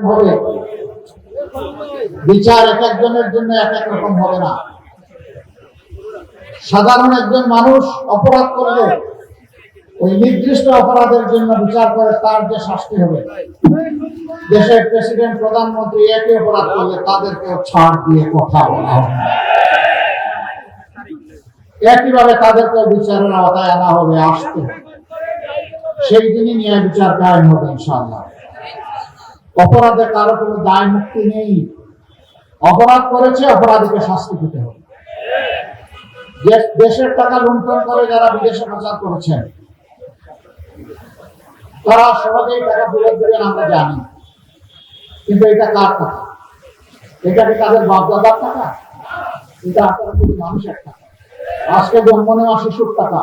হবে বিচার এক একজনের জন্য এক এক রকম হবে না। সাধারণ একজন মানুষ অপরাধ করলে ওই নির্দিষ্ট অপরাধের জন্য বিচার করে তার যে শাস্তি হবে, দেশের প্রেসিডেন্ট প্রধানমন্ত্রী একই অপরাধ করলে তাদেরকে ছাড় দিয়ে কথা বলা হবে, একইভাবে তাদেরকে বিচারের আওতায় আনা হবে, আসতে সেই দিনই ন্যায় বিচার কায়েম হবে ইনশাআল্লাহ। অপরাধে কারো কোনো দায় মুক্তি নেই। অপরাধ করেছে, অপরাধীকে শাস্তি পেতে হবে। দেশের টাকা লুণ্ঠন করে যারা বিদেশে পাচার করেছেন তারা সহজেই টাকা ফেরত দেবেন আমরা জানি, কিন্তু এটা কার টাকা? এটা কি তাদের বাপদাদার টাকা? এটা আপনারা শুধু মানুষের টাকা। আজকে জন্ম নেওয়া শিশুর টাকা,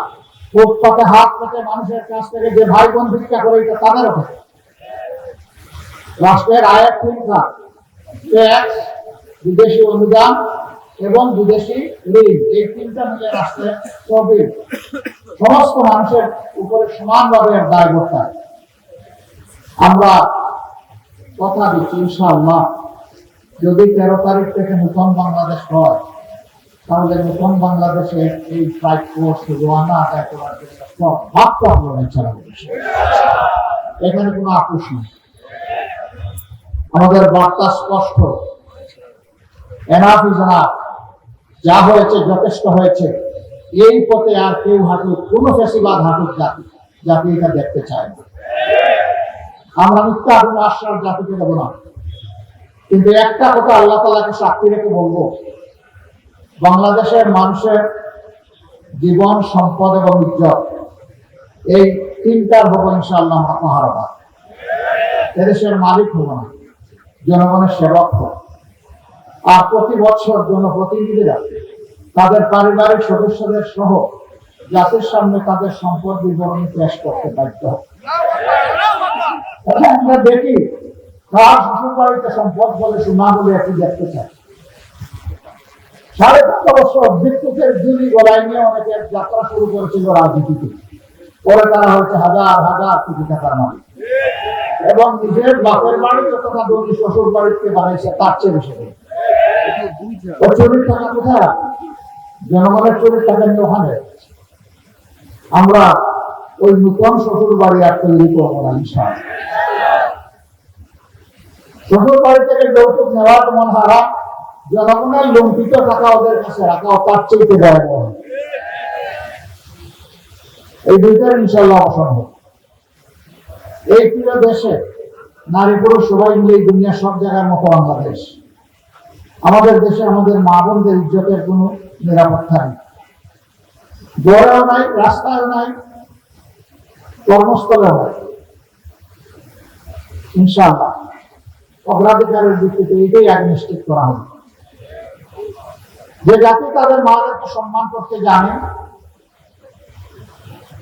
ফুটপাতে হাত পেতে মানুষের কাছ থেকে যে ভাই বোন ভিক্ষা করে, এটা তাদের টাকা। রাষ্ট্রের আয়ের তিন খাত, ট্যাক্স, বিদেশি অনুদান এবং বিদেশি ঋণ, এই তিনটা মিলে রাষ্ট্রের তহবিল সমস্ত মানুষের উপরে সমানভাবে দায় বর্তায়। আমরা কথা দিচ্ছি ইনশাআল্লাহ, যদি 13 তারিখ থেকে নতুন বাংলাদেশ হয় তাহলে নতুন বাংলাদেশে এই ফ্লাইট কোর্স রোয়ানা আদায় করার জন্য সব ভাবতে আপনারা ছাড়া এখানে কোনো আপোষ নেই। আমাদের বার্তা স্পষ্ট, এনাফ ইজ এনাফ, যা হয়েছে যথেষ্ট হয়েছে। এই পথে আর কেউ হাঁটুক, কোন ফেসিবাদ হাঁটুক জাতি এটা দেখতে চায় না। আমরা মিথ্যা কোনো আশ্বাস জাতিকে দেব না, কিন্তু একটা কথা আল্লাহ তাআলাকে সাক্ষী রেখে বলবো, বাংলাদেশের মানুষের জীবন, সম্পদ এবং ইজ্জত এই তিনটার হবো ইনশাআল্লাহ মহারাবা। এদেশের মালিক হব না, জনগণের সেবক হব। আর প্রতি বছর জনপ্রতিনিধিরা তাদের পারিবারিক সদস্যদের সহ জাতির সামনে তাদের সম্পদ বিবরণী পেশ করতে বাধ্য হবে। আমরা দেখি কার শ্বশুর বাড়িতে সম্পদ বলে সোনা বলে একটু দেখতে চাই। 5.5 বছর বিদ্যুতের জুলি গলায় নিয়ে অনেকে যাত্রা শুরু করেছিল রাজনীতিতে, পরে তারা হচ্ছে হাজার হাজার কোটি টাকার মালিক, এবং নিজের বাপের বাড়ি যতটা ধনী শ্বশুর বাড়িতে বানাইছে তার চেয়ে বেশি। ও চুরির টাকা কোথায়? জনগণের চুরির টাকা নিয়ে ওখানে। আমরা ওই নতুন শ্বশুর বাড়ি আর তৈরি করবো না ইনশাআল্লাহ। শ্বশুর বাড়ি থেকে যৌতুক নেওয়া যেমন হারাম, জনগণের লুণ্ঠিত টাকা ওদের কাছে রাখা তার চেয়ে ভয়াবহ। এই দুইটার ইনশাআল্লাহ অসম্ভব। এই প্রিয় দেশে নারী পুরুষ সবাই মিলে দুনিয়া সব জায়গার মতো বাংলাদেশ। আমাদের দেশে আমাদের মা বোনদের ইজ্জতের কোনো নিরাপত্তা নেই, ঘরেও নাই, রাস্তায় নাই, কর্মস্থলেও নাই। ইনশাআল্লাহ অগ্রাধিকারের ভিত্তিতে এটাই আগে নিশ্চিত করা হবে। যে জাতি তাদের মাদেরকে সম্মান করতে জানে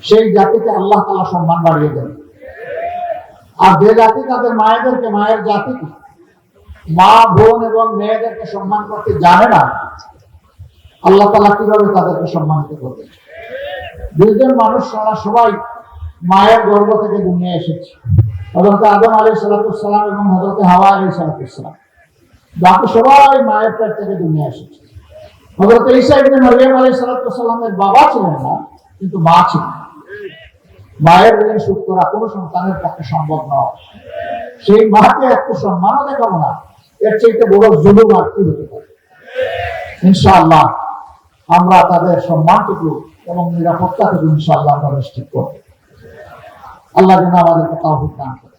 সেই জাতিকে আল্লাহ তাআলা সম্মান বাড়িয়ে দেন। আর যে জাতি তাদের মায়েদেরকে, মায়ের জাতিকে, মা বোন এবং মেয়েদেরকে সম্মান করতে জানে না, আল্লাহ তাআলা কিভাবে তাদেরকে সম্মানিত করবে? দুইজন মানুষ সবাই মায়ের গর্ভ থেকে দুনিয়া এসেছে, হযরত আদম আলাইহিস সালাম এবং হযরত হাওয়া আলাইহিস সালাম। বাকি সবাই মায়ের পেট থেকে দুনিয়া এসেছে। হযরত ঈসা ইবনে মারইয়াম আলাইহিস সালামের বাবা ছিলেন না, কিন্তু মা ছিলেন। মায়ের ঋণ শোধ করা কোনো সন্তানের পক্ষে সম্ভব নয়। সেই মাকে একটু সম্মানও দেখাবো না, এর চাইতে বড় জুলুম আর কি হতে পারে? ইনশাআল্লাহ আমরা তাদের সম্মানটুকু এবং নিরাপত্তাটুকু ইনশাআল্লাহ আমরা নিশ্চিত করব। আল্লাহ যেন আমাদেরকে তৌফিক দান করেন।